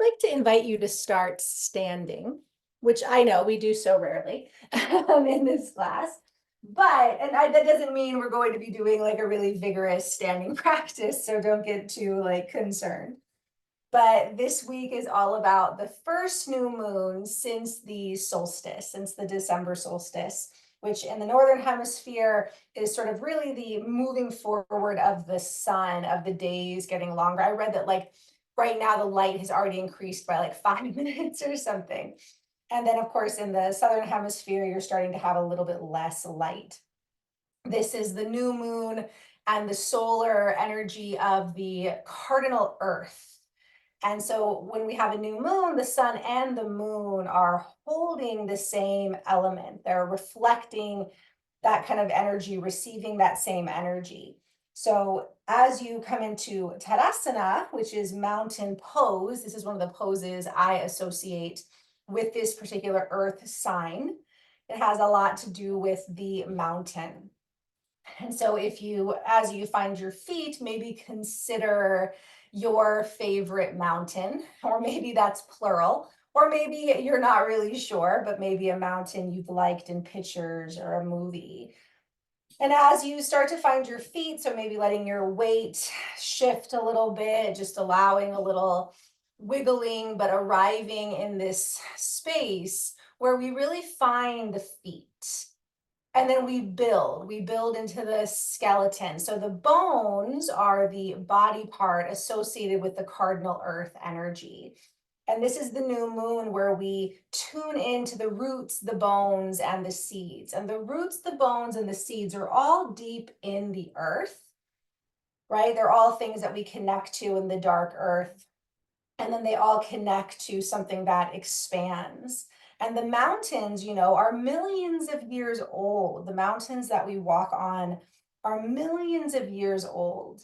like to invite you to start standing, which I know we do so rarely in this class. That doesn't mean we're going to be doing like a really vigorous standing practice, so don't get too like concerned. But this week is all about the first new moon since the solstice, since the December solstice, which in the northern hemisphere is sort of really the moving forward of the sun, of the days getting longer. I read that like right now the light has already increased by like 5 minutes or something. And then, of course, in the southern hemisphere, you're starting to have a little bit less light. This is the new moon and the solar energy of the cardinal earth. And so when we have a new moon, the sun and the moon are holding the same element. They're reflecting that kind of energy, receiving that same energy. So as you come into Tadasana, which is mountain pose, this is one of the poses I associate with this particular earth sign. It has a lot to do with the mountain. And so if you, as you find your feet, maybe consider your favorite mountain, or maybe that's plural, or maybe you're not really sure, but maybe a mountain you've liked in pictures or a movie. And as you start to find your feet, so maybe letting your weight shift a little bit, just allowing a little wiggling, but arriving in this space where we really find the feet. And then we build into the skeleton. So the bones are the body part associated with the cardinal earth energy. And this is the new moon where we tune into the roots, the bones, and the seeds. And the roots, the bones, and the seeds are all deep in the earth, right? They're all things that we connect to in the dark earth. And then they all connect to something that expands. And the mountains, are millions of years old. The mountains that we walk on are millions of years old.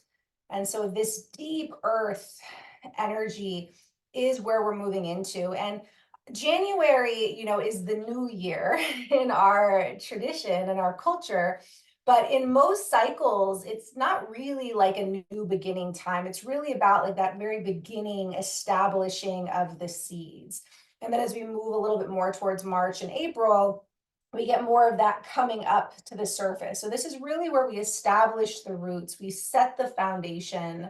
And so this deep earth energy is where we're moving into. And January, is the new year in our tradition and our culture. But in most cycles, it's not really like a new beginning time. It's really about like that very beginning establishing of the seeds. And then as we move a little bit more towards March and April, we get more of that coming up to the surface. So this is really where we establish the roots, we set the foundation.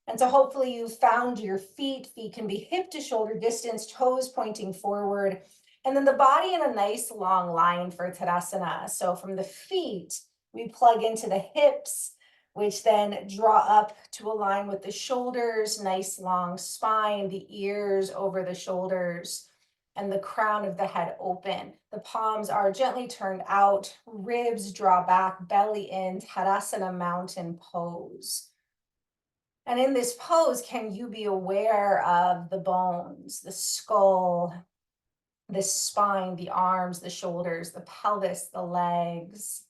And so hopefully you found your feet. Feet can be hip to shoulder distance, toes pointing forward, and then the body in a nice long line for Tadasana. So from the feet, we plug into the hips, which then draw up to align with the shoulders, nice long spine, the ears over the shoulders, and the crown of the head open. The palms are gently turned out, ribs draw back, belly in, Tadasana mountain pose. And in this pose, can you be aware of the bones, the skull, the spine, the arms, the shoulders, the pelvis, the legs?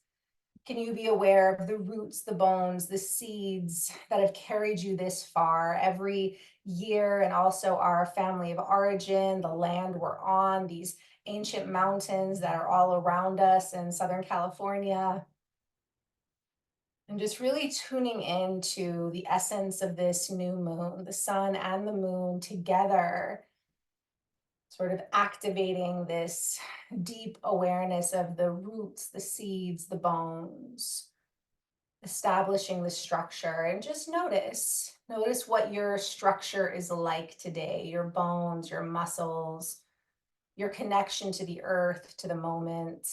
Can you be aware of the roots, the bones, the seeds that have carried you this far every year, and also our family of origin, the land we're on, these ancient mountains that are all around us in Southern California? And just really tuning into the essence of this new moon, the sun and the moon together, sort of activating this deep awareness of the roots, the seeds, the bones, establishing the structure. And just notice what your structure is like today, your bones, your muscles, your connection to the earth, to the moment.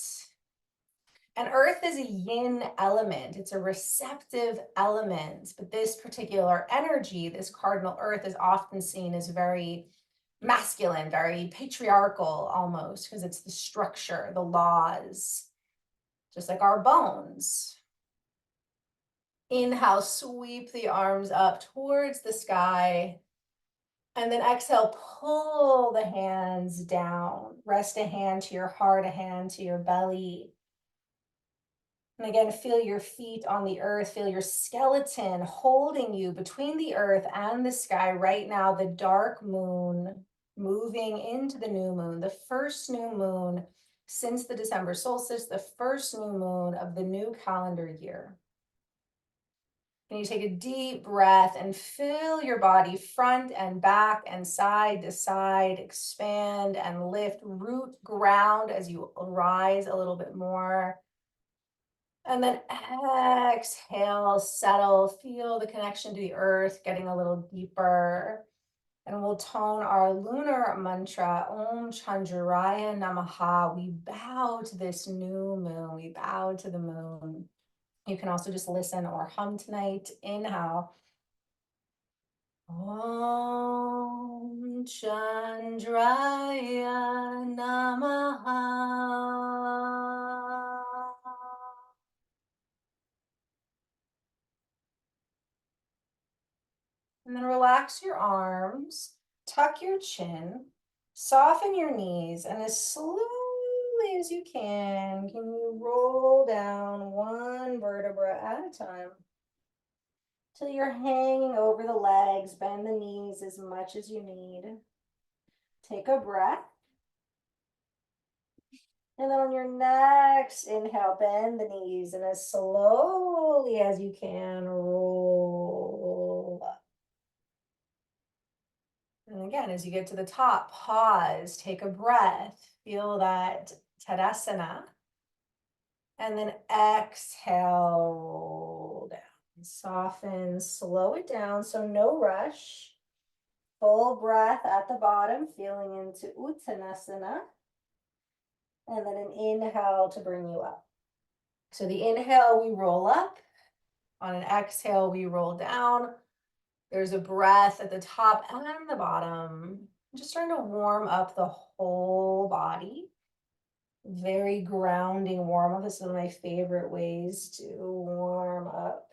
And earth is a yin element, it's a receptive element, but this particular energy, this cardinal earth, is often seen as very masculine, very patriarchal almost, because it's the structure, the laws, just like our bones. Inhale, sweep the arms up towards the sky. And then exhale, pull the hands down. Rest a hand to your heart, a hand to your belly. And again, feel your feet on the earth, feel your skeleton holding you between the earth and the sky right now, the dark moon moving into the new moon, the first new moon since the December solstice, the first new moon of the new calendar year. Can you take a deep breath and fill your body front and back and side to side, expand and lift, root ground as you rise a little bit more. And then exhale, settle, feel the connection to the earth getting a little deeper. And we'll tone our lunar mantra, Om Chandraya Namaha. We bow to this new moon. We bow to the moon. You can also just listen or hum tonight. Inhale. Om Chandraya Namaha. And then relax your arms, tuck your chin, soften your knees, and as slowly as you can you roll down one vertebra at a time till you're hanging over the legs. Bend the knees as much as you need. Take a breath. And then on your next inhale, bend the knees and as slowly as you can, roll up. And again, as you get to the top, pause, take a breath, feel that Tadasana. And then exhale, roll down. Soften, slow it down, so no rush. Full breath at the bottom, feeling into Uttanasana. And then an inhale to bring you up. So the inhale, we roll up. On an exhale, we roll down. There's a breath at the top and the bottom. Just starting to warm up the whole body. Very grounding warm up. This is one of my favorite ways to warm up.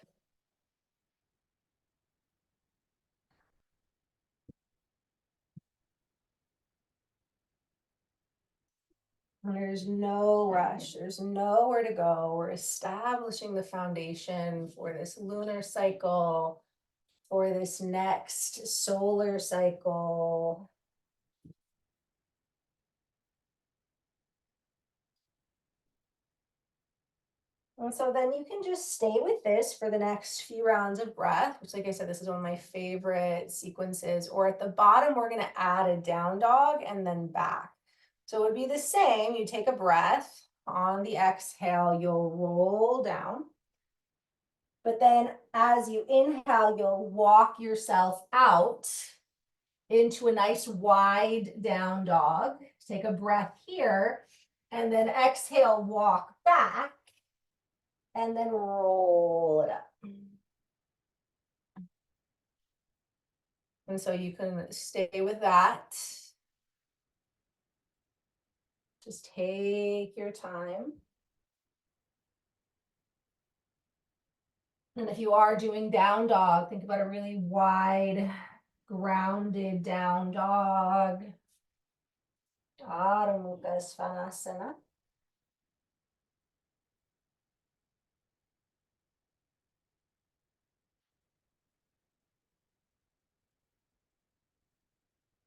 And there's no rush. There's nowhere to go. We're establishing the foundation for this lunar cycle, for this next solar cycle. And so then you can just stay with this for the next few rounds of breath, which, like I said, this is one of my favorite sequences. Or at the bottom, we're going to add a down dog and then back. So it would be the same. You take a breath. On the exhale, you'll roll down. But then as you inhale, you'll walk yourself out into a nice wide down dog. Take a breath here. And then exhale, walk back. And then roll it up. And so you can stay with that. Just take your time. And if you are doing down dog, think about a really wide, grounded down dog. Adho Mukha Svanasana.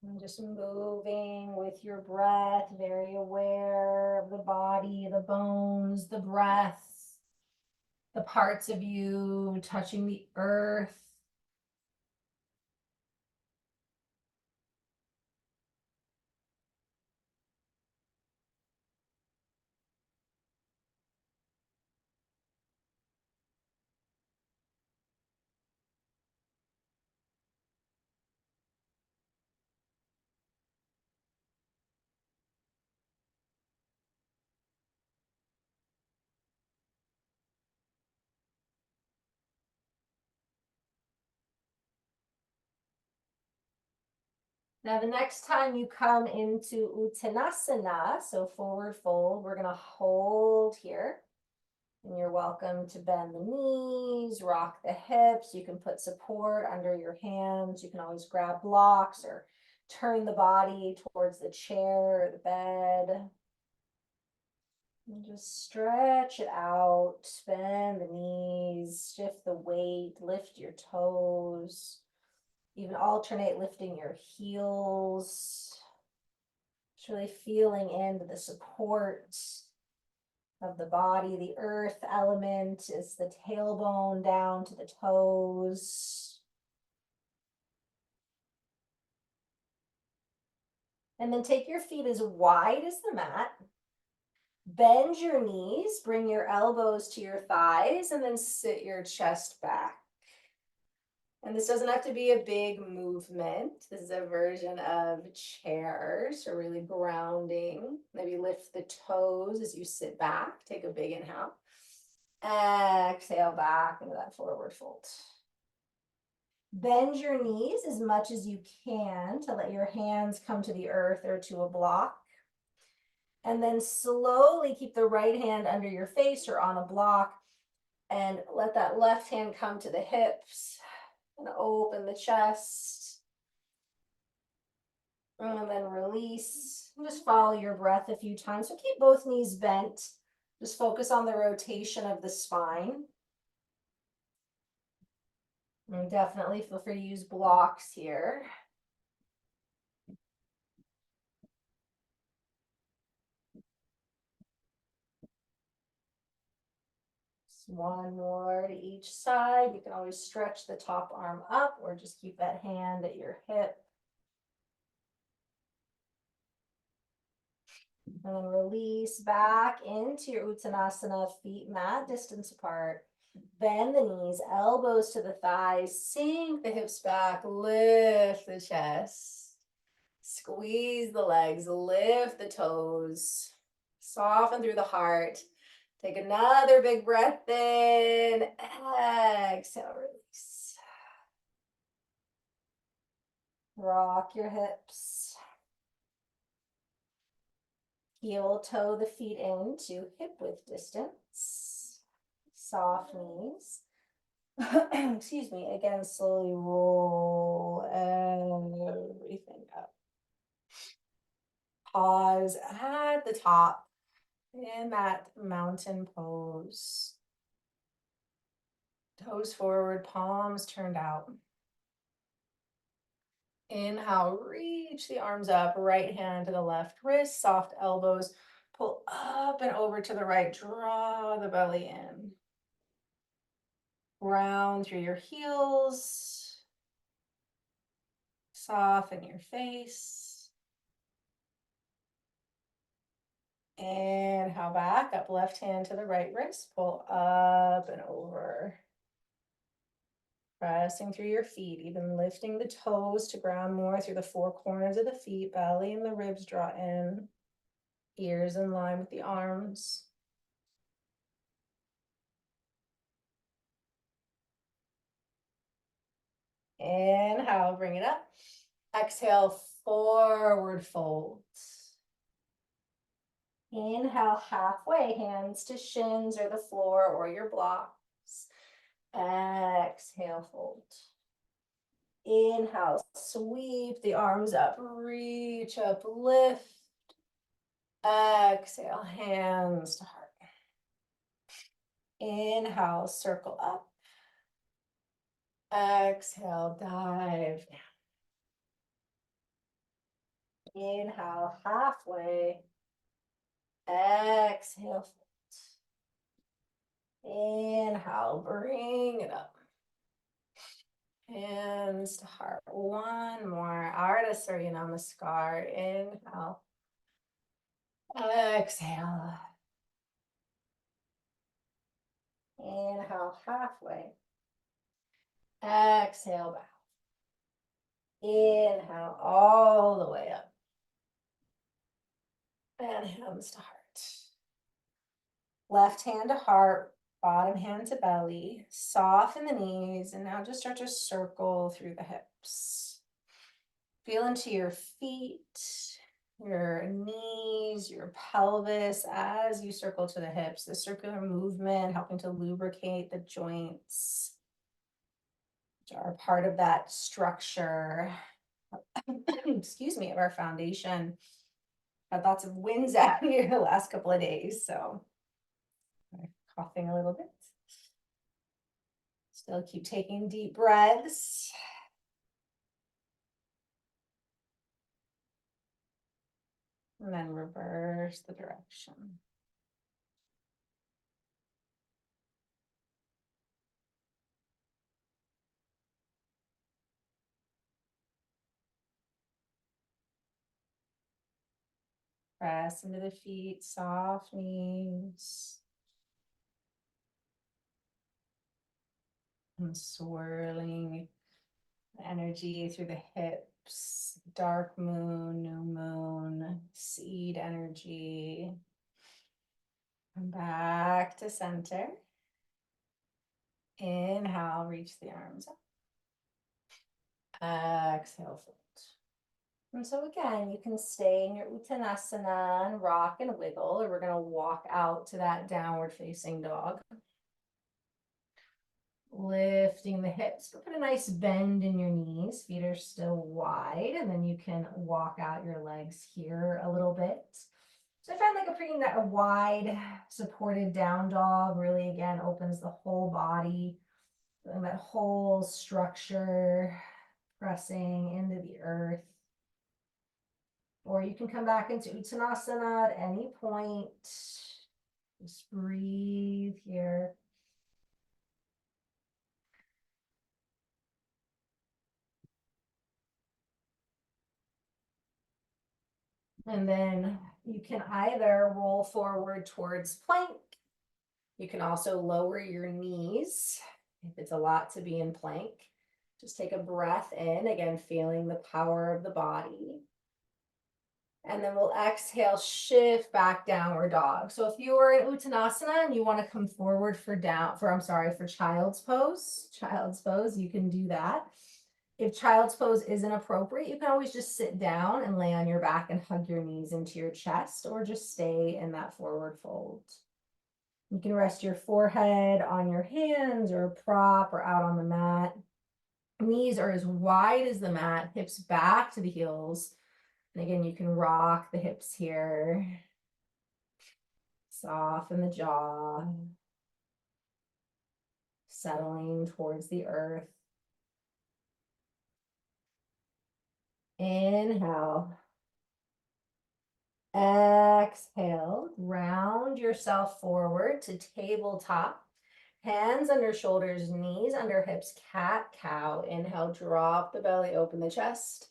And just moving with your breath, very aware of the body, the bones, the breath, the parts of you touching the earth. Now, the next time you come into Uttanasana, so forward fold, we're going to hold here. And you're welcome to bend the knees, rock the hips. You can put support under your hands. You can always grab blocks or turn the body towards the chair or the bed. And just stretch it out, bend the knees, shift the weight, lift your toes. Even alternate lifting your heels. Just really feeling into the support of the body. The earth element is the tailbone down to the toes. And then take your feet as wide as the mat. Bend your knees, bring your elbows to your thighs, and then sit your chest back. And this doesn't have to be a big movement. This is a version of chairs, or really grounding. Maybe lift the toes as you sit back. Take a big inhale. Exhale back into that forward fold. Bend your knees as much as you can to let your hands come to the earth or to a block. And then slowly keep the right hand under your face or on a block, and let that left hand come to the hips and open the chest. And then release. Just follow your breath a few times. So keep both knees bent. Just focus on the rotation of the spine. And definitely feel free to use blocks here. Just one more to each side. You can always stretch the top arm up or just keep that hand at your hip. And then release back into your Uttanasana, feet mat distance apart. Bend the knees, elbows to the thighs, sink the hips back, lift the chest. Squeeze the legs, lift the toes, soften through the heart. Take another big breath in, exhale, release. Rock your hips. Heel toe the feet into hip width distance. Soft knees. Excuse me. Again, slowly roll everything up. Pause at the top in that mountain pose. Toes forward, palms turned out. Inhale, reach the arms up, right hand to the left wrist, soft elbows, pull up and over to the right, draw the belly in. Round through your heels, soften your face. Inhale back up, left hand to the right wrist, pull up and over. Pressing through your feet, even lifting the toes to ground more through the four corners of the feet, belly and the ribs draw in, ears in line with the arms. Inhale, bring it up. Exhale, forward fold. Inhale, halfway, hands to shins or the floor or your blocks. Exhale, fold. Inhale, sweep the arms up, reach up, lift. Exhale, hands to heart. Inhale, circle up. Exhale, dive down. Inhale, halfway. Exhale, fold. Inhale, bring it up. Hands to heart. One more. Ardha Surya Namaskar. Inhale. Exhale. Inhale, halfway. Exhale, back. Inhale, all the way up. And hands to heart. Left hand to heart, bottom hand to belly. Soften the knees, and now just start to circle through the hips. Feel into your feet, your knees, your pelvis as you circle to the hips. The circular movement helping to lubricate the joints, which are part of that structure, excuse me, of our foundation. Had lots of winds out here the last couple of days, so I'm coughing a little bit. Still keep taking deep breaths. And then reverse the direction. Press into the feet, soft knees. And swirling energy through the hips, dark moon, new moon, seed energy. Come back to center. Inhale, reach the arms up. Exhale, fold. And so again, you can stay in your Uttanasana and rock and wiggle, or we're going to walk out to that downward facing dog. Lifting the hips, but put a nice bend in your knees. Feet are still wide, and then you can walk out your legs here a little bit. So I find like a wide supported down dog really again opens the whole body, and that whole structure pressing into the earth. Or you can come back into Uttanasana at any point. Just breathe here. And then you can either roll forward towards plank. You can also lower your knees if it's a lot to be in plank. Just take a breath in, again, feeling the power of the body. And then we'll exhale, shift back downward dog. So if you are in Uttanasana and you want to come forward for child's pose, you can do that. If child's pose isn't appropriate, you can always just sit down and lay on your back and hug your knees into your chest, or just stay in that forward fold. You can rest your forehead on your hands or a prop or out on the mat. Knees are as wide as the mat, hips back to the heels. And again, you can rock the hips here. Soften the jaw. Settling towards the earth. Inhale. Exhale. Round yourself forward to tabletop. Hands under shoulders, knees under hips, cat-cow. Inhale, drop the belly, open the chest.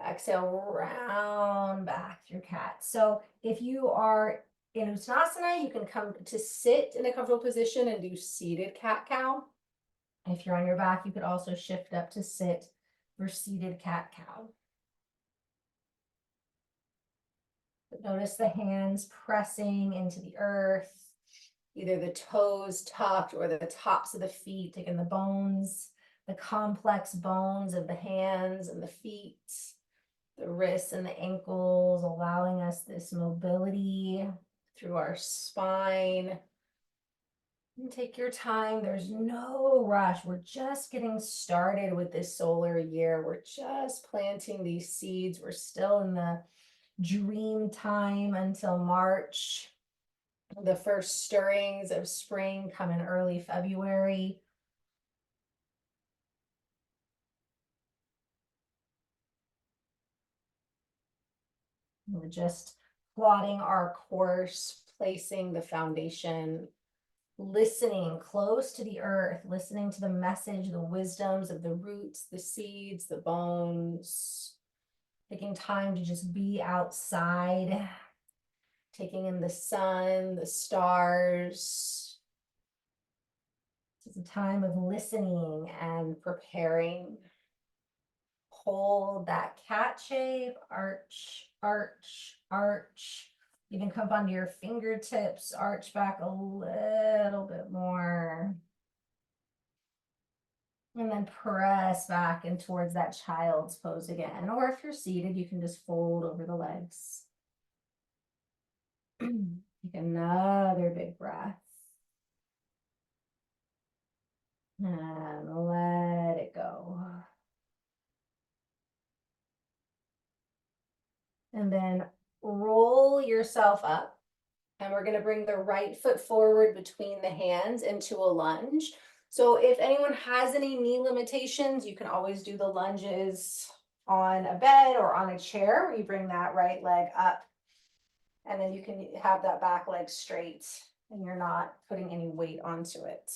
Exhale, round back through cat. So if you are in Uttanasana, you can come to sit in a comfortable position and do seated cat-cow. If you're on your back, you could also shift up to sit for seated cat-cow. Notice the hands pressing into the earth, either the toes tucked or the tops of the feet, taking the bones, the complex bones of the hands and the feet, the wrists and the ankles, allowing us this mobility through our spine. And take your time. There's no rush. We're just getting started with this solar year. We're just planting these seeds. We're still in the dream time until March. The first stirrings of spring come in early February. We're just plotting our course, placing the foundation, listening close to the earth, listening to the message, the wisdoms of the roots, the seeds, the bones, taking time to just be outside, taking in the sun, the stars. It's a time of listening and preparing. Hold that cat shape, arch, arch, arch. You can come onto your fingertips, arch back a little bit more. And then press back and towards that child's pose again. Or if you're seated, you can just fold over the legs. Take another big breath. And let it go. And then roll yourself up. And we're going to bring the right foot forward between the hands into a lunge. So if anyone has any knee limitations, you can always do the lunges on a bed or on a chair where you bring that right leg up. And then you can have that back leg straight and you're not putting any weight onto it.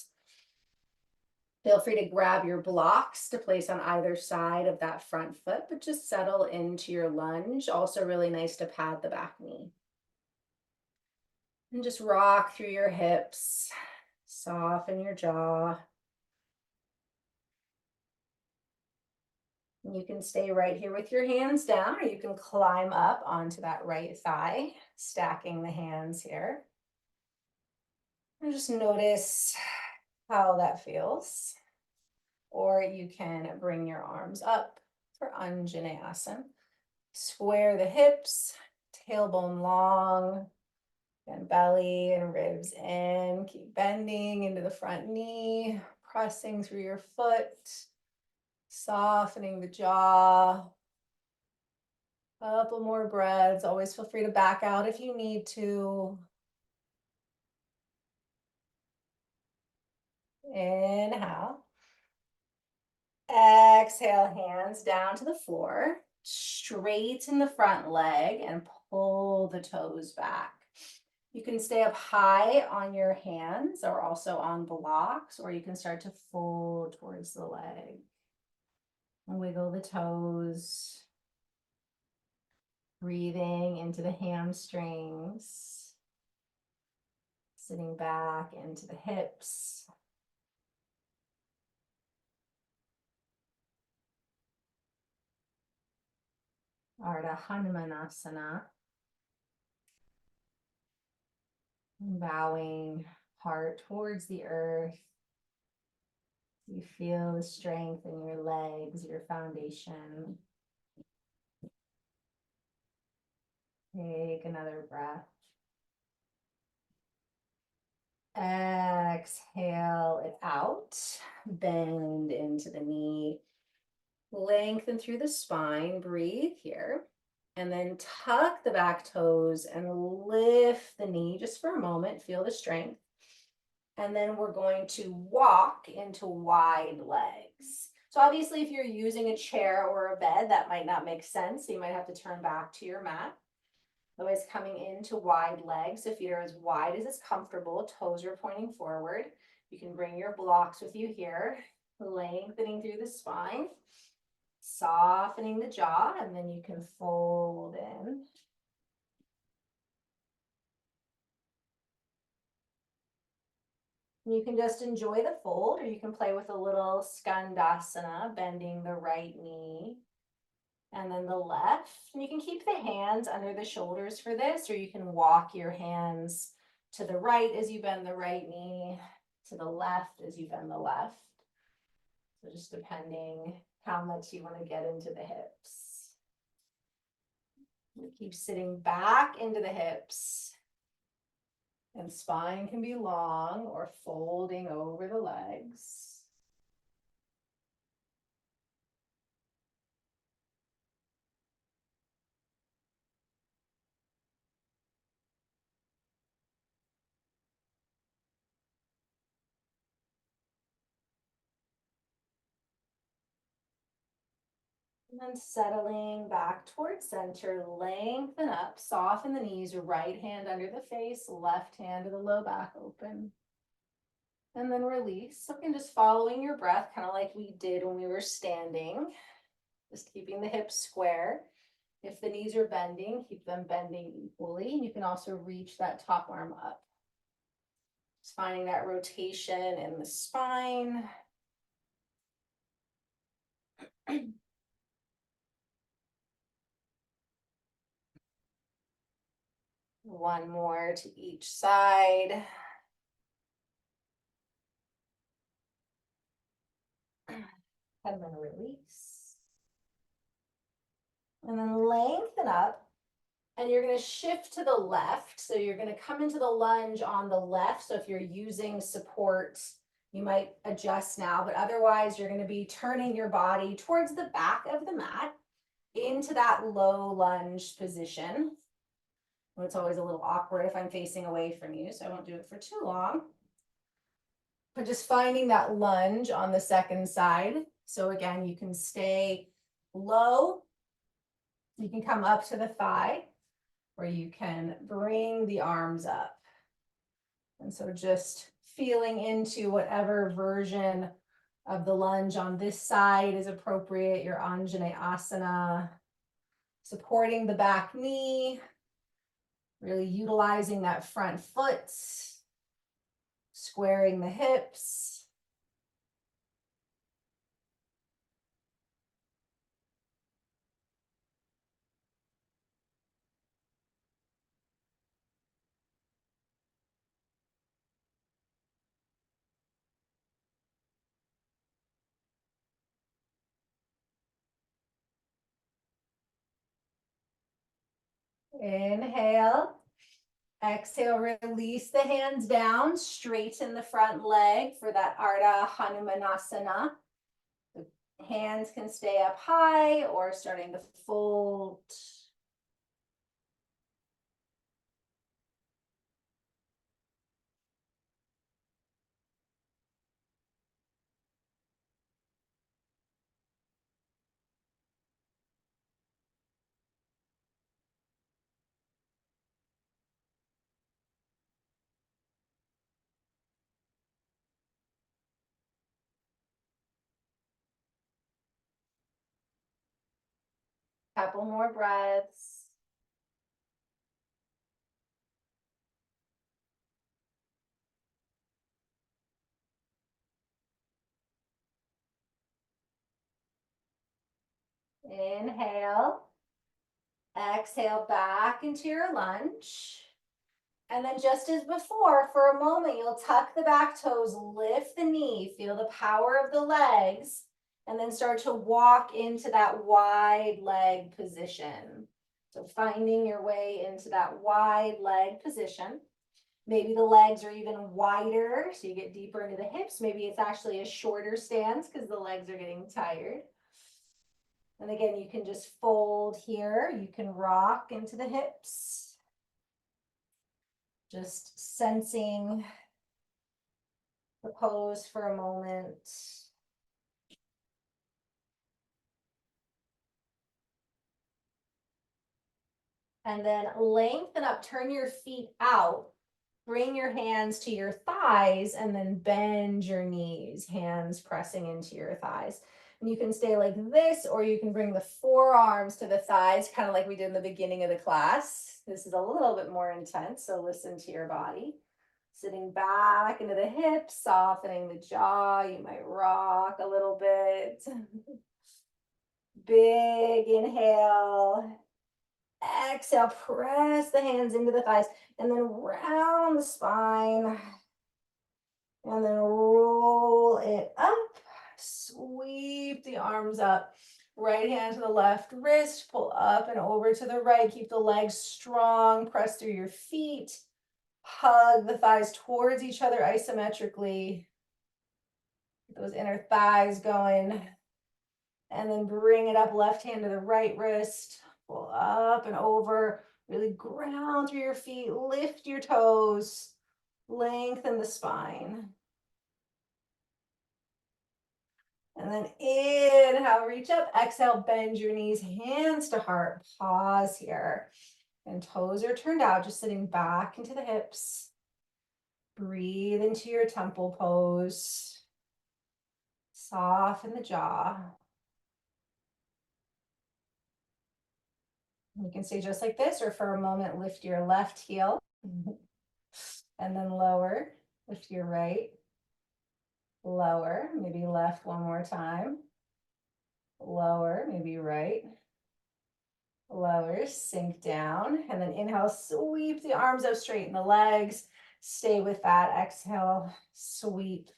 Feel free to grab your blocks to place on either side of that front foot, but just settle into your lunge. Also really nice to pad the back knee. And just rock through your hips, soften your jaw. You can stay right here with your hands down, or you can climb up onto that right thigh, stacking the hands here. And just notice how that feels. Or you can bring your arms up for Anjaneyasana. Square the hips, tailbone long, and belly and ribs in. Keep bending into the front knee, pressing through your foot, softening the jaw. A couple more breaths. Always feel free to back out if you need to. Inhale. Exhale, hands down to the floor. Straighten the front leg and pull the toes back. You can stay up high on your hands or also on blocks, or you can start to fold towards the leg. And wiggle the toes. Breathing into the hamstrings. Sitting back into the hips. Ardha Hanumanasana. Bowing heart towards the earth. You feel the strength in your legs, your foundation. Take another breath. Exhale it out. Bend into the knee. Lengthen through the spine. Breathe here. And then tuck the back toes and lift the knee just for a moment. Feel the strength. And then we're going to walk into wide legs. So obviously if you're using a chair or a bed, that might not make sense. So you might have to turn back to your mat. Otherwise, coming into wide legs, so feet are as wide as is comfortable, toes are pointing forward. You can bring your blocks with you here, lengthening through the spine, softening the jaw, and then you can fold in. You can just enjoy the fold, or you can play with a little Skandasana, bending the right knee and then the left. And you can keep the hands under the shoulders for this, or you can walk your hands to the right as you bend the right knee, to the left as you bend the left. So just depending how much you want to get into the hips. You keep sitting back into the hips. And spine can be long or folding over the legs. And then settling back towards center, lengthen up, soften the knees, right hand under the face, left hand to the low back open. And then release. So again, just following your breath, kind of like we did when we were standing. Just keeping the hips square. If the knees are bending, keep them bending equally. And you can also reach that top arm up. Just finding that rotation in the spine. One more to each side. And then release. And then lengthen up. And you're going to shift to the left. So you're going to come into the lunge on the left. So if you're using support, you might adjust now, but otherwise you're going to be turning your body towards the back of the mat into that low lunge position. It's always a little awkward if I'm facing away from you, so I won't do it for too long. But just finding that lunge on the second side. So again, you can stay low. You can come up to the thigh, or you can bring the arms up. And so just feeling into whatever version of the lunge on this side is appropriate, your Anjaneyasana, supporting the back knee, really utilizing that front foot, squaring the hips. Inhale. Exhale, release the hands down, straighten the front leg for that Ardha Hanumanasana. The hands can stay up high or starting to fold. Couple more breaths. Inhale. Exhale back into your lunge. And then just as before, for a moment, you'll tuck the back toes, lift the knee, feel the power of the legs, and then start to walk into that wide leg position. So finding your way into that wide leg position. Maybe the legs are even wider, so you get deeper into the hips. Maybe it's actually a shorter stance because the legs are getting tired. And again, you can just fold here. You can rock into the hips. Just sensing the pose for a moment. And then lengthen up, turn your feet out. Bring your hands to your thighs and then bend your knees, hands pressing into your thighs. And you can stay like this, or you can bring the forearms to the thighs, kind of like we did in the beginning of the class. This is a little bit more intense, so listen to your body. Sitting back into the hips, softening the jaw. You might rock a little bit. Big inhale. Exhale, press the hands into the thighs and then round the spine. And then roll it up. Sweep the arms up. Right hand to the left wrist, pull up and over to the right. Keep the legs strong. Press through your feet. Hug the thighs towards each other isometrically. Get those inner thighs going. And then bring it up, left hand to the right wrist. Pull up and over. Really ground through your feet. Lift your toes. Lengthen the spine. And then inhale, reach up. Exhale, bend your knees, hands to heart. Pause here. And toes are turned out, just sitting back into the hips. Breathe into your temple pose. Soften the jaw. You can stay just like this, or for a moment, lift your left heel. And then lower, lift your right. Lower, maybe left one more time. Lower, maybe right. Lower, sink down, and then inhale, sweep the arms up, straighten the legs. Stay with that. Exhale, sweep,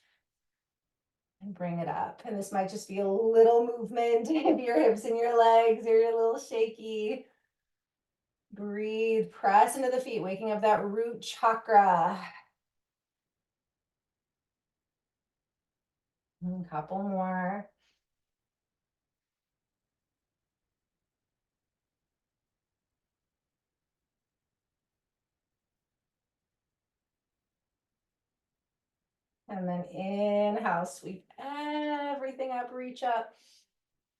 and bring it up. And this might just be a little movement of your hips and your legs, or you're a little shaky. Breathe, press into the feet, waking up that root chakra. A couple more. And then inhale, sweep everything up, reach up.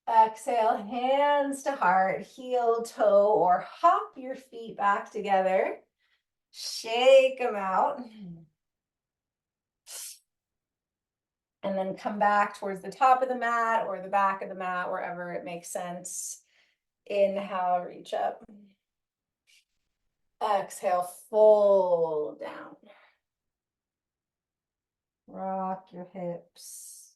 Exhale, hands to heart, heel, toe, or hop your feet back together. Shake them out. And then come back towards the top of the mat or the back of the mat, wherever it makes sense. Inhale, reach up. Exhale, fold down. Rock your hips.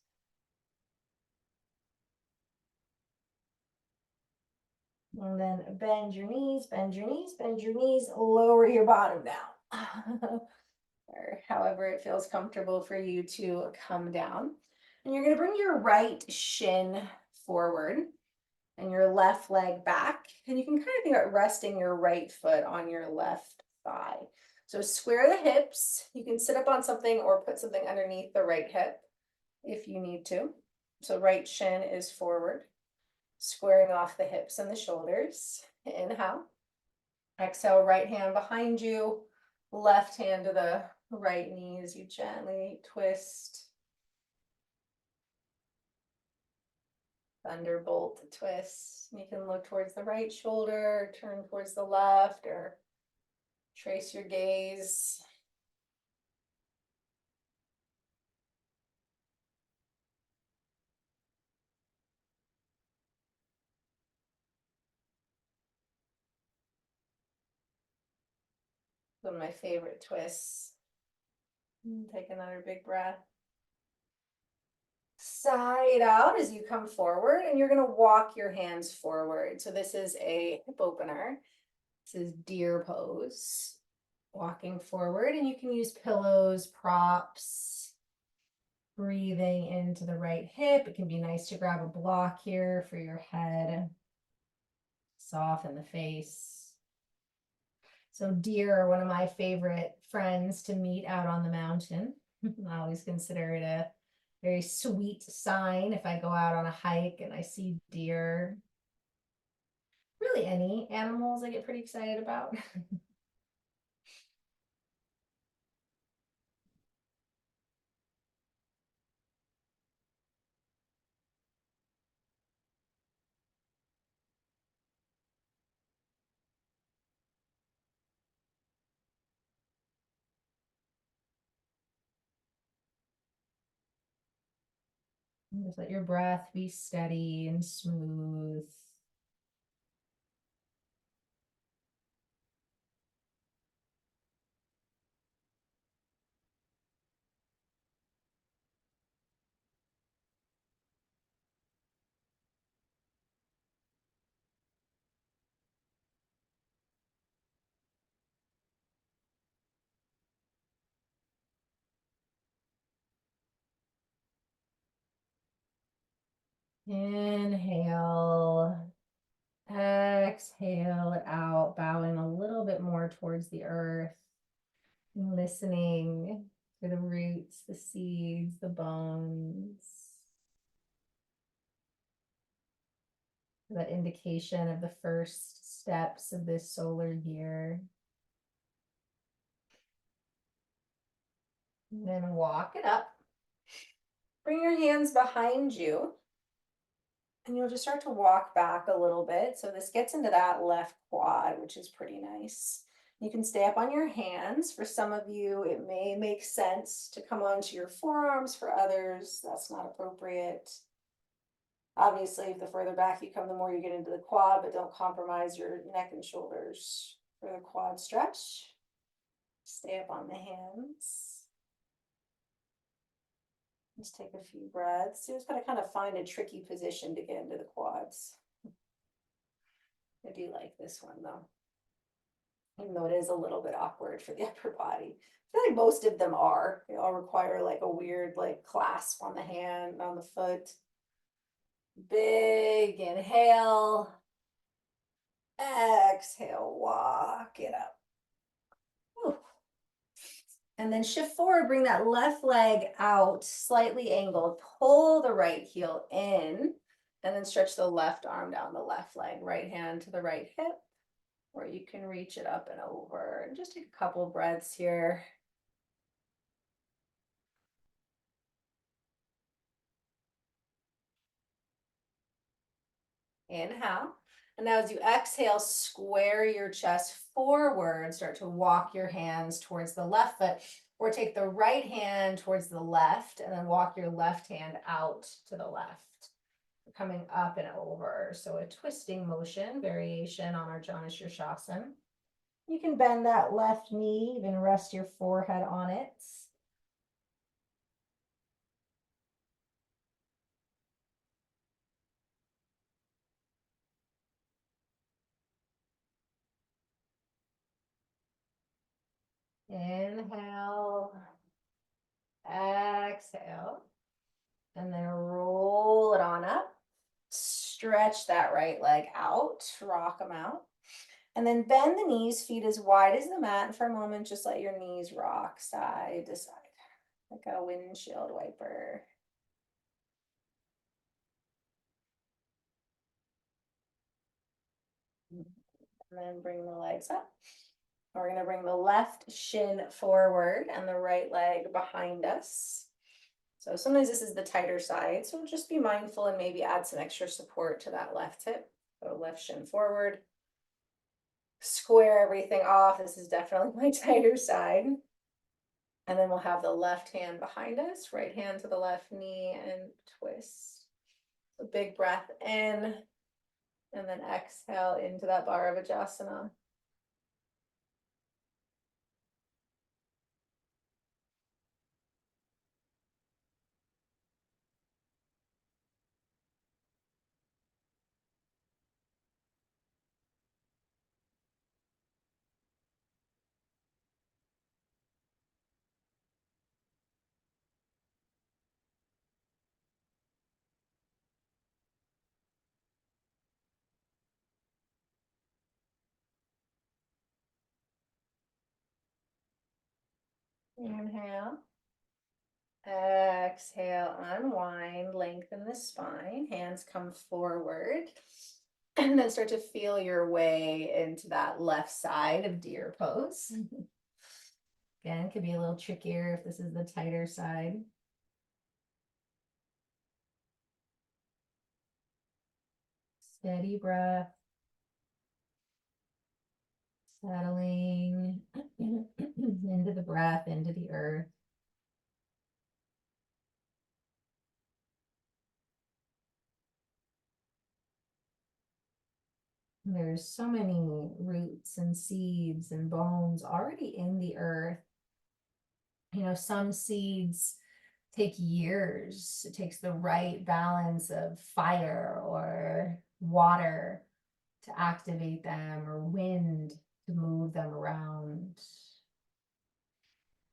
And then bend your knees, bend your knees, bend your knees, lower your bottom down. Or however it feels comfortable for you to come down. And you're going to bring your right shin forward and your left leg back. And you can kind of think about resting your right foot on your left thigh. So square the hips. You can sit up on something or put something underneath the right hip if you need to. So right shin is forward, squaring off the hips and the shoulders. Inhale. Exhale, right hand behind you, left hand to the right knee as you gently twist. Thunderbolt twist. You can look towards the right shoulder, turn towards the left, or trace your gaze. One of my favorite twists. Take another big breath. Side out as you come forward, and you're going to walk your hands forward. So this is a hip opener. This is deer pose. Walking forward, and you can use pillows, props, breathing into the right hip. It can be nice to grab a block here for your head. Soften the face. So deer are one of my favorite friends to meet out on the mountain. I always consider it a very sweet sign if I go out on a hike and I see deer. Really any animals I get pretty excited about. Just let your breath be steady and smooth. Inhale, exhale it out, bowing a little bit more towards the earth, and listening for the roots, the seeds, the bones. That indication of the first steps of this solar year. And then walk it up. Bring your hands behind you. And you'll just start to walk back a little bit. So this gets into that left quad, which is pretty nice. You can stay up on your hands. For some of you, it may make sense to come onto your forearms. For others, that's not appropriate. Obviously, the further back you come, the more you get into the quad, but don't compromise your neck and shoulders for the quad stretch. Stay up on the hands. Just take a few breaths. You just gotta kind of find a tricky position to get into the quads. I do like this one though, even though it is a little bit awkward for the upper body. I feel like most of them are. They all require like a weird like clasp on the hand, on the foot. Big inhale. Exhale, walk it up. Whew. And then shift forward, bring that left leg out, slightly angled, pull the right heel in, and then stretch the left arm down the left leg, right hand to the right hip, or you can reach it up and over. And just take a couple breaths here. Inhale. And now as you exhale, square your chest forward, start to walk your hands towards the left foot Or take the right hand towards the left and then walk your left hand out to the left, coming up and over. So a twisting motion variation on our Janu Shirshasana. You can bend that left knee, even rest your forehead on it. Inhale, exhale, and then roll it on up. Stretch that right leg out, rock them out. And then bend the knees, feet as wide as the mat. And for a moment, just let your knees rock side to side, like a windshield wiper. And then bring the legs up. We're going to bring the left shin forward and the right leg behind us. So sometimes this is the tighter side, so just be mindful and maybe add some extra support to that left hip. So left shin forward. Square everything off. This is definitely my tighter side. And then we'll have the left hand behind us, right hand to the left knee and twist. A big breath in, and then exhale into that Bharavajasana. Inhale. Exhale, unwind, lengthen the spine, hands come forward. And then start to feel your way into that left side of deer pose. Again, it could be a little trickier if this is the tighter side. Steady breath. Settling into the breath, into the earth. There's so many roots and seeds and bones already in the earth. You know, some seeds take years. It takes the right balance of fire or water to activate them, or wind to move them around.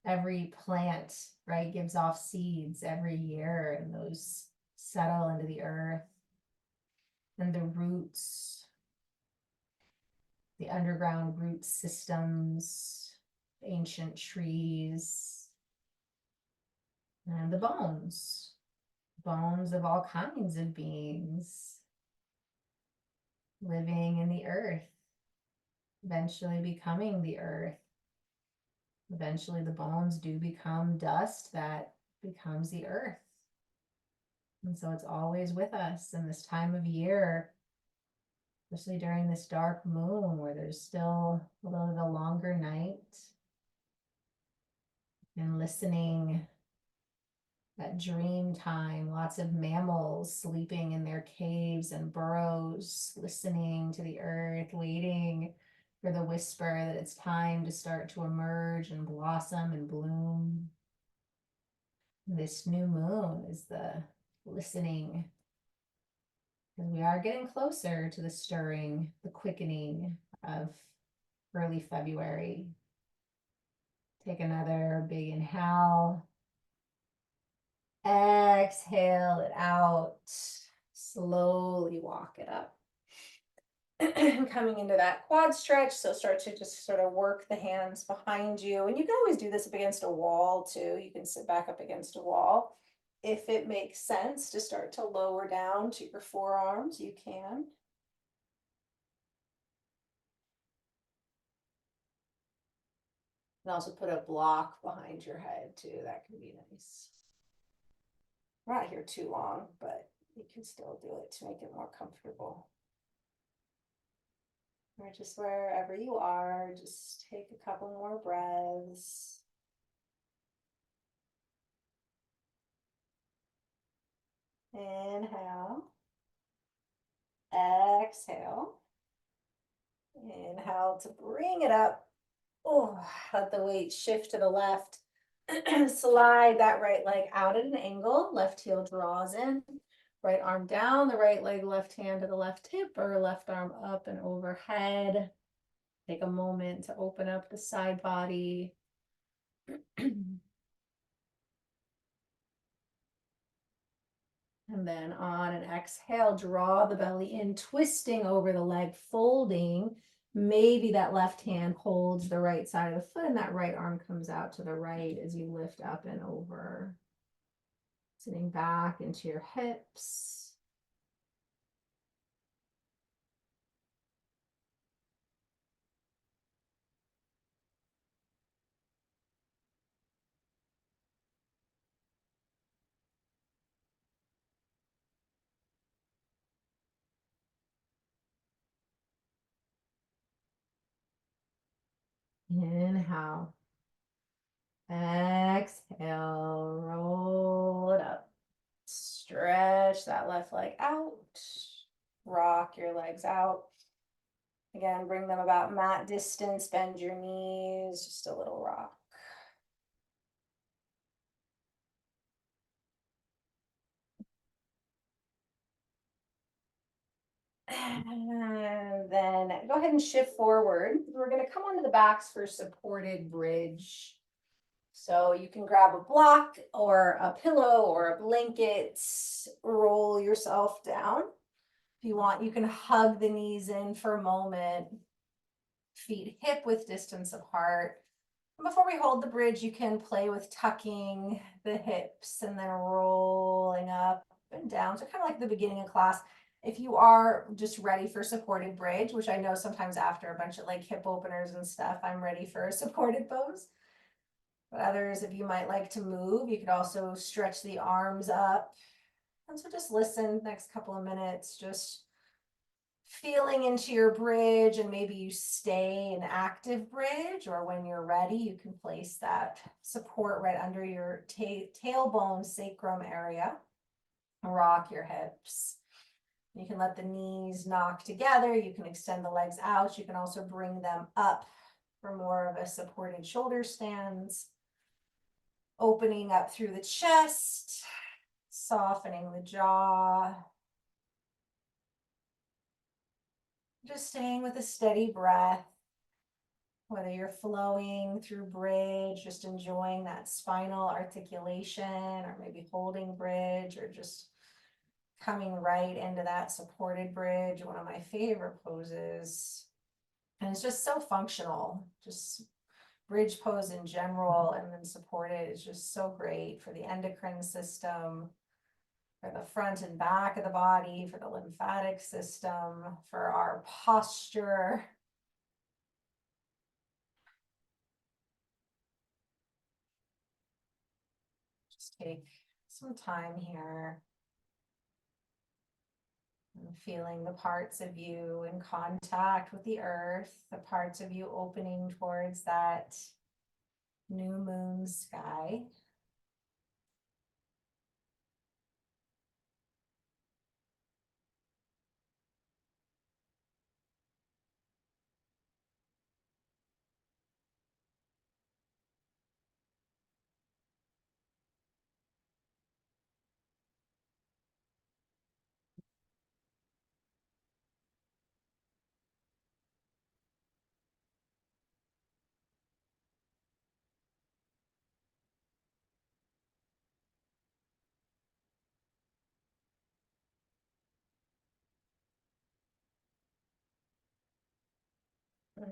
Every plant, right, gives off seeds every year, and those settle into the earth. And the roots, the underground root systems, ancient trees, and the bones of all kinds of beings living in the earth, eventually becoming the earth. Eventually the bones do become dust that becomes the earth. And so it's always with us in this time of year, especially during this dark moon where there's still a little bit of a longer night. And listening, that dream time, lots of mammals sleeping in their caves and burrows, listening to the earth, waiting for the whisper that it's time to start to emerge and blossom and bloom. This new moon is the listening, because we are getting closer to the stirring, the quickening of early February. Take another big inhale. Exhale it out. Slowly walk it up. Coming into that quad stretch, so start to just sort of work the hands behind you. And you can always do this up against a wall too. You can sit back up against a wall. If it makes sense to start to lower down to your forearms, you can. And also put a block behind your head too. That can be nice. We're not here too long, but you can still do it to make it more comfortable. Or just wherever you are, just take a couple more breaths. Inhale. Exhale. Inhale to bring it up. Oh, let the weight shift to the left. Slide that right leg out at an angle. Left heel draws in. Right arm down, the right leg, left hand to the left hip, or left arm up and overhead. Take a moment to open up the side body. And then on an exhale, draw the belly in, twisting over the leg, folding. Maybe that left hand holds the right side of the foot and that right arm comes out to the right as you lift up and over. Sitting back into your hips. Inhale. Exhale, roll it up. Stretch that left leg out. Rock your legs out. Again, bring them about mat distance, bend your knees, just a little rock. And then go ahead and shift forward. We're going to come onto the backs for supported bridge. So you can grab a block or a pillow or a blanket, roll yourself down. If you want, you can hug the knees in for a moment, feet hip width distance apart. And before we hold the bridge, you can play with tucking the hips and then rolling up and down. So kind of like the beginning of class. If you are just ready for supported bridge, which I know sometimes after a bunch of like hip openers and stuff, I'm ready for a supported pose. But others, if you might like to move, you could also stretch the arms up. And so just listen next couple of minutes, just feeling into your bridge, and maybe you stay in active bridge, or when you're ready, you can place that support right under your tailbone sacrum area. Rock your hips. You can let the knees knock together. You can extend the legs out. You can also bring them up for more of a supported shoulder stance. Opening up through the chest, softening the jaw. Just staying with a steady breath. Whether you're flowing through bridge, just enjoying that spinal articulation, or maybe holding bridge, or just coming right into that supported bridge, one of my favorite poses. And it's just so functional. Just bridge pose in general, and then supported is just so great for the endocrine system, for the front and back of the body, for the lymphatic system, for our posture. Just take some time here. And feeling the parts of you in contact with the earth, the parts of you opening towards that new moon sky.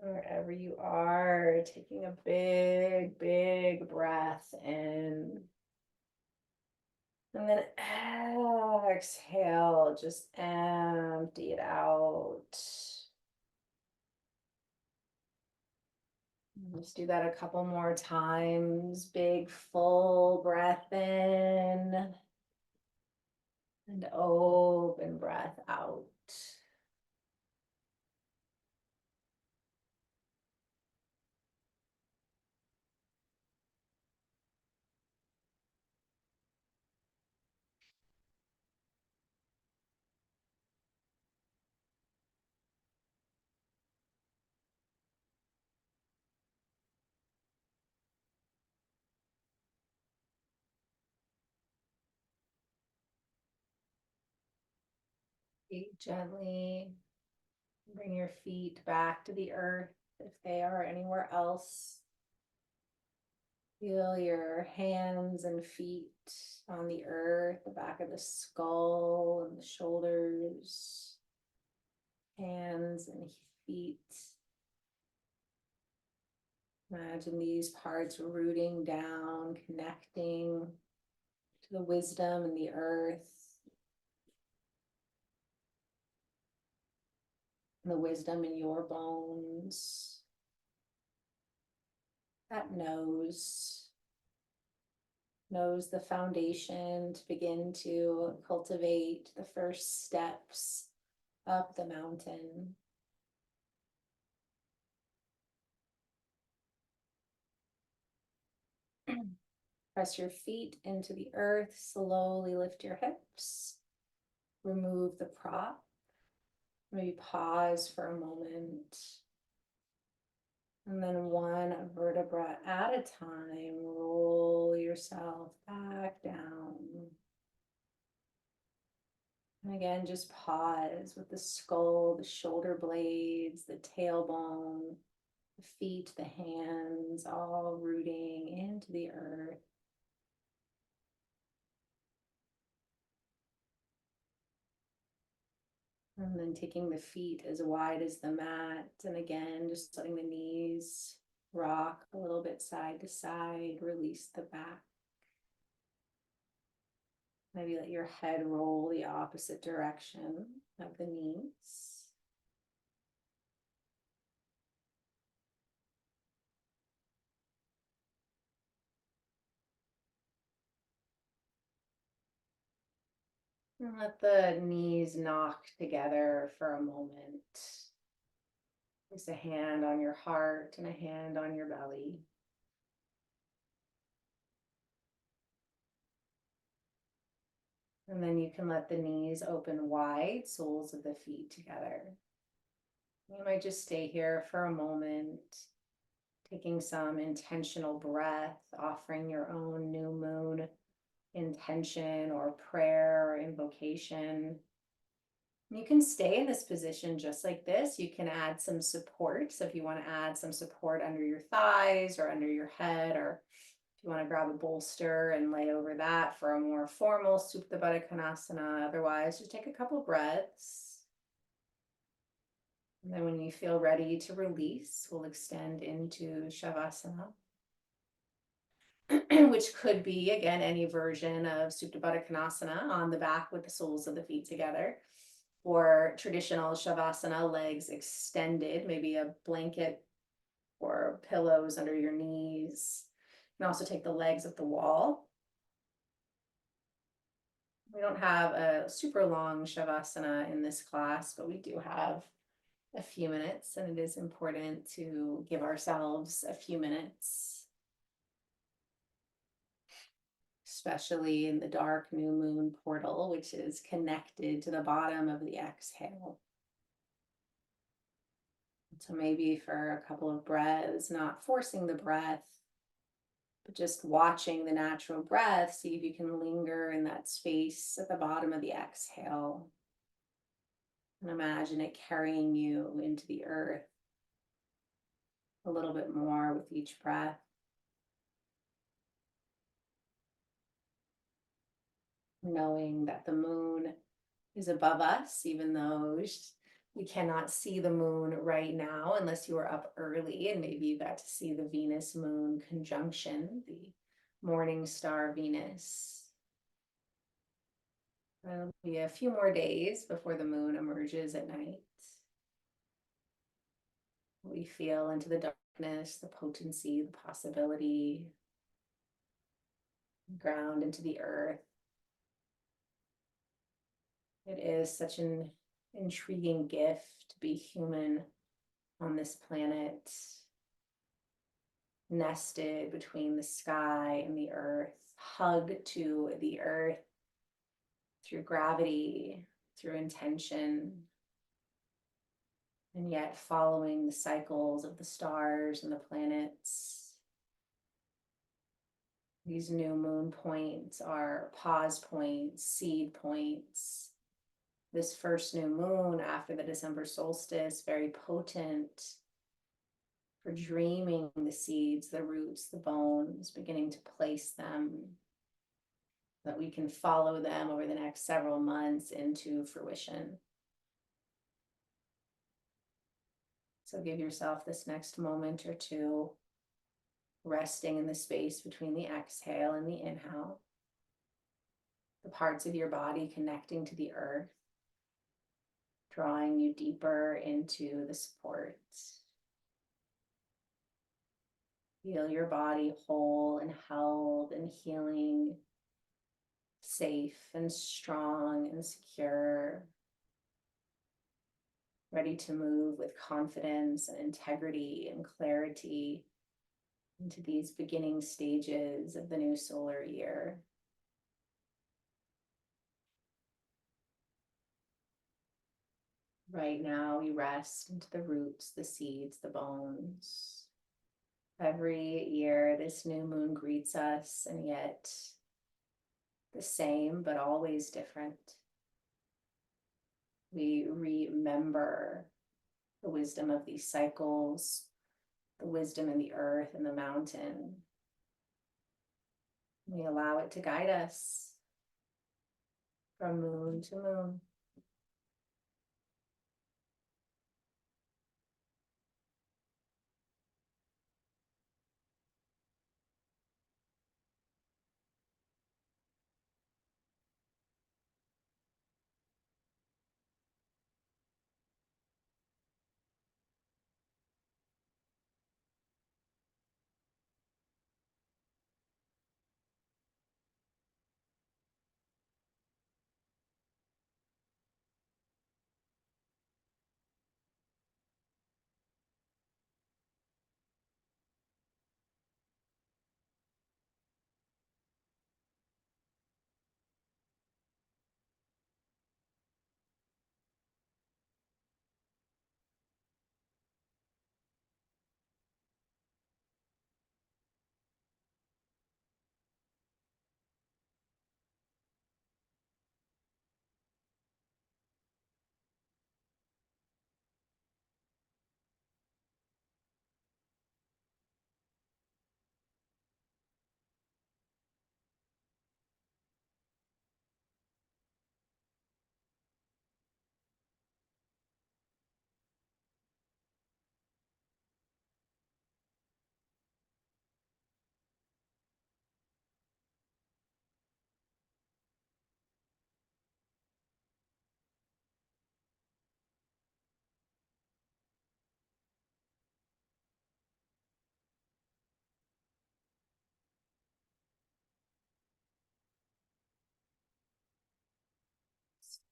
Wherever you are, taking a big, big breath in. And then exhale, just empty it out. Let's do that a couple more times. Big, full breath in. And open breath out. Gently bring your feet back to the earth if they are anywhere else. Feel your hands and feet on the earth, the back of the skull and the shoulders, hands and feet. Imagine these parts rooting down, connecting to the wisdom in the earth, and the wisdom in your bones. That knows the foundation to begin to cultivate the first steps up the mountain. Press your feet into the earth, slowly lift your hips, remove the prop, maybe pause for a moment. And then one vertebra at a time, roll yourself back down. And again, just pause with the skull, the shoulder blades, the tailbone, the feet, the hands, all rooting into the earth. And then taking the feet as wide as the mat. And again, just letting the knees rock a little bit side to side, release the back. Maybe let your head roll the opposite direction of the knees. And let the knees knock together for a moment. Place a hand on your heart and a hand on your belly. And then you can let the knees open wide, soles of the feet together. You might just stay here for a moment, taking some intentional breath, offering your own new moon intention or prayer or invocation. You can stay in this position just like this. You can add some support. So if you want to add some support under your thighs or under your head, or if you want to grab a bolster and lay over that for a more formal Supta Baddha Konasana. Otherwise, just take a couple breaths. And then when you feel ready to release, we'll extend into Shavasana, which could be, again, any version of Supta Baddha Konasana on the back with the soles of the feet together, or traditional Shavasana, legs extended, maybe a blanket or pillows under your knees. You can also take the legs at the wall. We don't have a super long Shavasana in this class, but we do have a few minutes, and it is important to give ourselves a few minutes, especially in the dark new moon portal, which is connected to the bottom of the exhale. So maybe for a couple of breaths, not forcing the breath, but just watching the natural breath, see if you can linger in that space at the bottom of the exhale. And imagine it carrying you into the earth a little bit more with each breath. Knowing that the moon is above us, even though we cannot see the moon right now unless you were up early and maybe you got to see the Venus moon conjunction, the morning star Venus. It'll be a few more days before the moon emerges at night. We feel into the darkness, the potency, the possibility, ground into the earth. It is such an intriguing gift to be human on this planet, nested between the sky and the earth, hugged to the earth through gravity, through intention, and yet following the cycles of the stars and the planets. These new moon points are pause points, seed points, this first new moon after the December solstice, very potent for dreaming the seeds, the roots, the bones, beginning to place them, that we can follow them over the next several months into fruition. So give yourself this next moment or two, resting in the space between the exhale and the inhale, the parts of your body connecting to the earth, drawing you deeper into the support. Feel your body whole and held and healing, safe and strong and secure, ready to move with confidence and integrity and clarity into these beginning stages of the new solar year. Right now, we rest into the roots, the seeds, the bones. Every year, this new moon greets us, and yet the same, but always different. We remember the wisdom of these cycles, the wisdom in the earth and the mountain. We allow it to guide us from moon to moon.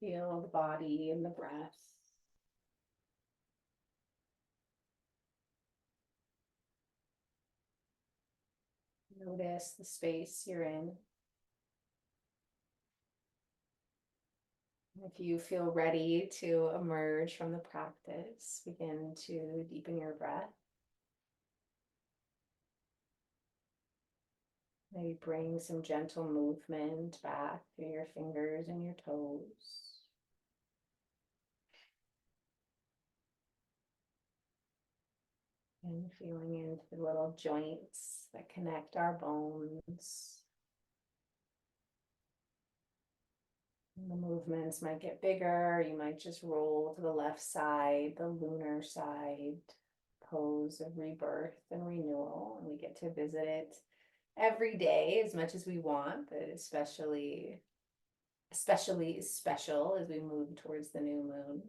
Feel the body and the breath. Notice the space you're in. If you feel ready to emerge from the practice, begin to deepen your breath. Maybe bring some gentle movement back through your fingers and your toes. And feeling into the little joints that connect our bones. And the movements might get bigger. You might just roll to the left side, the lunar side, pose of rebirth and renewal. And we get to visit it every day as much as we want, but especially special as we move towards the new moon.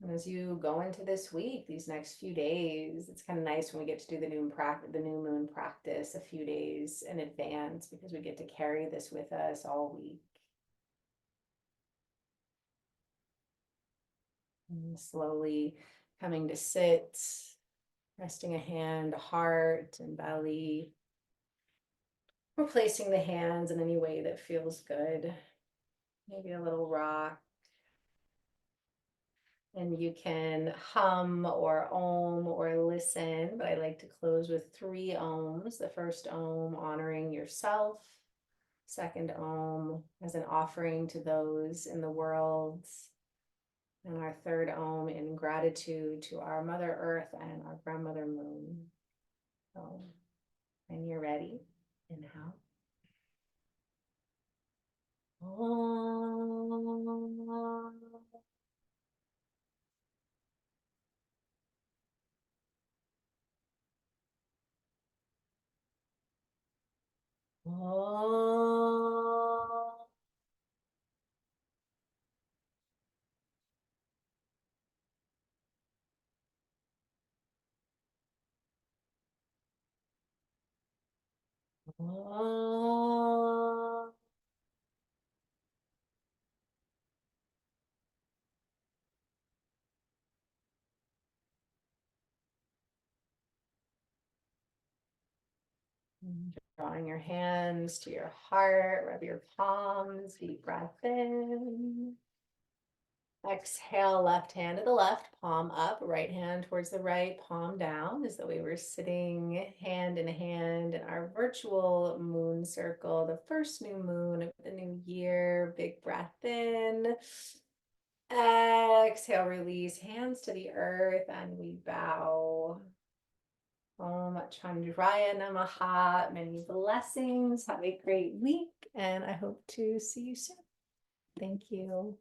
And as you go into this week, these next few days, it's kind of nice when we get to do the new moon practice a few days in advance, because we get to carry this with us all week. And slowly coming to sit, resting a hand, heart and belly. We're placing the hands in any way that feels good. Maybe a little rock. And you can hum or om or listen, but I like to close with 3 ohms. The first ohm honoring yourself, second Om as an offering to those in the world. And our third Om in gratitude to our Mother Earth and our Grandmother Moon. So, when you're ready, inhale. Om. Om. Om. Drawing your hands to your heart, rub your palms, deep breath in. Exhale, left hand to the left, palm up, right hand towards the right, palm down, as though we were sitting hand in hand in our virtual moon circle, the first new moon of the new year. Big breath in. Exhale, release hands to the earth, and we bow. Om Chandraya Namaha. Many blessings. Have a great week, and I hope to see you soon. Thank you.